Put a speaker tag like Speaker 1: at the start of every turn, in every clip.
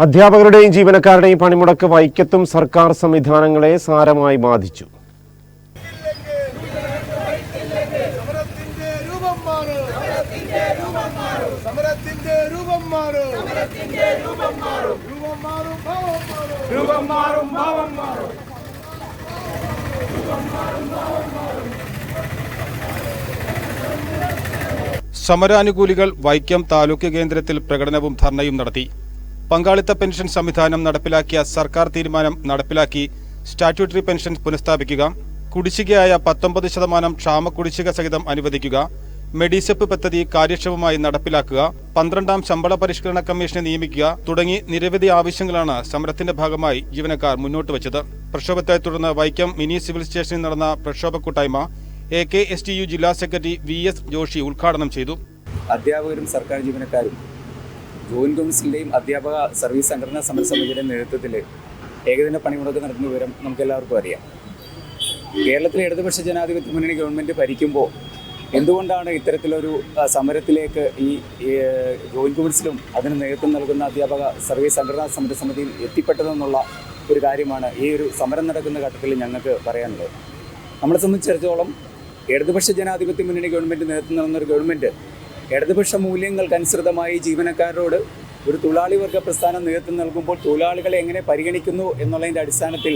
Speaker 1: അധ്യാപകരുടെയും ജീവനക്കാരുടെയും പണിമുടക്ക് വൈക്കത്തും സർക്കാർ സംവിധാനങ്ങളെ സാരമായി ബാധിച്ചു.
Speaker 2: സമരാനുകൂലികൾ വൈക്കം താലൂക്ക് കേന്ദ്രത്തിൽ പ്രകടനവും ധർണയും നടത്തി. പങ്കാളിത്ത പെൻഷൻ സംവിധാനം നടപ്പിലാക്കിയ സർക്കാർ തീരുമാനം നടപ്പിലാക്കി സ്റ്റാറ്റ്യൂട്ടറി പെൻഷൻ പുനഃസ്ഥാപിക്കുക, കുടിശ്ശികയായ 19% ക്ഷാമ കുടിശ്ശിക സഹിതം അനുവദിക്കുക, മെഡിസെപ്പ് പദ്ധതി കാര്യക്ഷമമായി നടപ്പിലാക്കുക, 12ാം ശമ്പള പരിഷ്കരണ കമ്മീഷനെ നിയമിക്കുക തുടങ്ങി നിരവധി ആവശ്യങ്ങളാണ് സമരത്തിന്റെ ഭാഗമായി ജീവനക്കാർ മുന്നോട്ട് വച്ചത്. പ്രക്ഷോഭത്തെ തുടർന്ന് വൈക്കം മിനി സിവിൽ സ്റ്റേഷനിൽ നടന്ന പ്രക്ഷോഭ കൂട്ടായ്മ AKSTU ജില്ലാ സെക്രട്ടറി VS ജോഷി ഉദ്ഘാടനം ചെയ്തു.
Speaker 3: അധ്യാപകരും സർക്കാർ ജീവനക്കാരും ജോയിന്റ് കൗൺസിലിന്റെയും അധ്യാപക സർവീസ് സംഘടനാ സമരസമിതിയുടെയും നേതൃത്വത്തിൽ ഏകദിന പണിമുടക്ക് നടത്തുന്ന വിവരം നമുക്കെല്ലാവർക്കും അറിയാം. കേരളത്തിലെ ഇടതുപക്ഷ ജനാധിപത്യ മുന്നണി ഗവൺമെൻറ് ഭരിക്കുമ്പോൾ എന്തുകൊണ്ടാണ് ഇത്തരത്തിലൊരു സമരത്തിലേക്ക് ഈ ജോയിന്റ് കൗൺസിലും അതിന് നേതൃത്വം നൽകുന്ന അധ്യാപക സർവീസ് സംഘടനാ സമരസമിതിയും എത്തിപ്പെട്ടതെന്നുള്ള ഒരു കാര്യമാണ് ഈ ഒരു സമരം നടക്കുന്ന ഘട്ടത്തിൽ ഞങ്ങൾക്ക് പറയാനുള്ളത്. നമ്മളെ സംബന്ധിച്ചിടത്തോളം ഇടതുപക്ഷ ജനാധിപത്യ മുന്നണി ഗവൺമെൻറ് നേതൃത്വം നൽകുന്ന ഒരു ഗവൺമെൻറ് ഇടതുപക്ഷ മൂല്യങ്ങൾക്കനുസൃതമായി ജീവനക്കാരോട് ഒരു തൊഴിലാളി വർഗ പ്രസ്ഥാനം നേതൃത്വം നൽകുമ്പോൾ തൊഴിലാളികളെ എങ്ങനെ പരിഗണിക്കുന്നു എന്നുള്ളതിൻ്റെ അടിസ്ഥാനത്തിൽ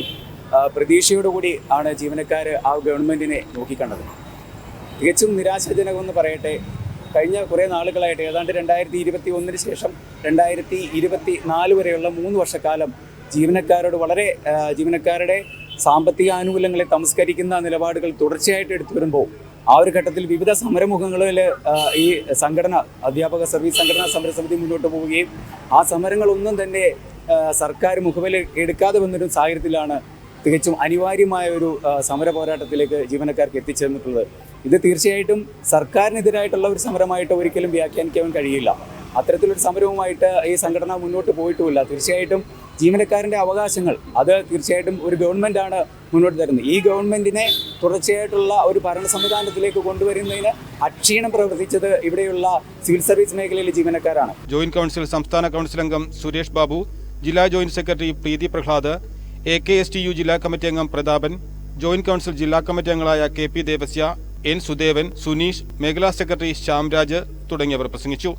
Speaker 3: പ്രതീക്ഷയോടുകൂടി ആണ് ജീവനക്കാർ ആ ഗവൺമെൻറ്റിനെ നോക്കിക്കണ്ടത്. തികച്ചും നിരാശാജനകമെന്ന് പറയട്ടെ, കഴിഞ്ഞ കുറേ നാളുകളായിട്ട് ഏതാണ്ട് 2021 ശേഷം 2024 വരെയുള്ള 3 വർഷക്കാലം ജീവനക്കാരുടെ സാമ്പത്തിക ആനുകൂല്യങ്ങളെ തമസ്കരിക്കുന്ന നിലപാടുകൾ തുടർച്ചയായിട്ട് എടുത്തു വരുമ്പോൾ ആ ഒരു ഘട്ടത്തിൽ വിവിധ സമരമുഖങ്ങളിൽ ഈ സംഘടന അധ്യാപക സർവീസ് സംഘടനാ സമരസമിതി മുന്നോട്ട് പോവുകയും ആ സമരങ്ങളൊന്നും തന്നെ സർക്കാർ മുഖവിൽ എടുക്കാതെ വന്നൊരു സാഹചര്യത്തിലാണ് തികച്ചും അനിവാര്യമായ ഒരു സമര പോരാട്ടത്തിലേക്ക് ജീവനക്കാർക്ക് എത്തിച്ചേർന്നിട്ടുള്ളത്. ഇത് തീർച്ചയായിട്ടും സർക്കാരിനെതിരായിട്ടുള്ള ഒരു സമരമായിട്ട് ഒരിക്കലും വ്യാഖ്യാനിക്കാൻ കഴിയില്ല. അത്തരത്തിലൊരു സമരവുമായിട്ട് ഈ സംഘടന മുന്നോട്ട് പോയിട്ടുമില്ല. തീർച്ചയായിട്ടും ജീവനക്കാരൻ്റെ അവകാശങ്ങൾ അത് തീർച്ചയായിട്ടും ഒരു ഗവൺമെൻറ്റാണ് മുന്നോട്ട് തരുന്നത്. ഈ ഗവൺമെൻറ്റിനെ തുടർച്ചയായിട്ടുള്ള ഒരു ഭരണ സംവിധാനത്തിലേക്ക് കൊണ്ടുവരുന്നതിന് അക്ഷീണം പ്രവർത്തിച്ചത് ഇവിടെയുള്ള സിവിൽ സർവീസ് മേഖലയിലെ ജീവനക്കാരാണ്.
Speaker 2: ജോയിന്റ് കൗൺസിൽ സംസ്ഥാന കൗൺസിൽ അംഗം സുരേഷ് ബാബു, ജില്ലാ ജോയിന്റ് സെക്രട്ടറി പ്രീതി പ്രഹ്ലാദ്, AKSTU ജില്ലാ കമ്മിറ്റി അംഗം പ്രതാപൻ, ജോയിന്റ് കൗൺസിൽ ജില്ലാ കമ്മിറ്റി അംഗങ്ങളായ KP ദേവസ്യ, N സുദേവൻ, സുനീഷ്, മേഖലാ സെക്രട്ടറി ശ്യാംരാജ് തുടങ്ങിയവർ പ്രസംഗിച്ചു.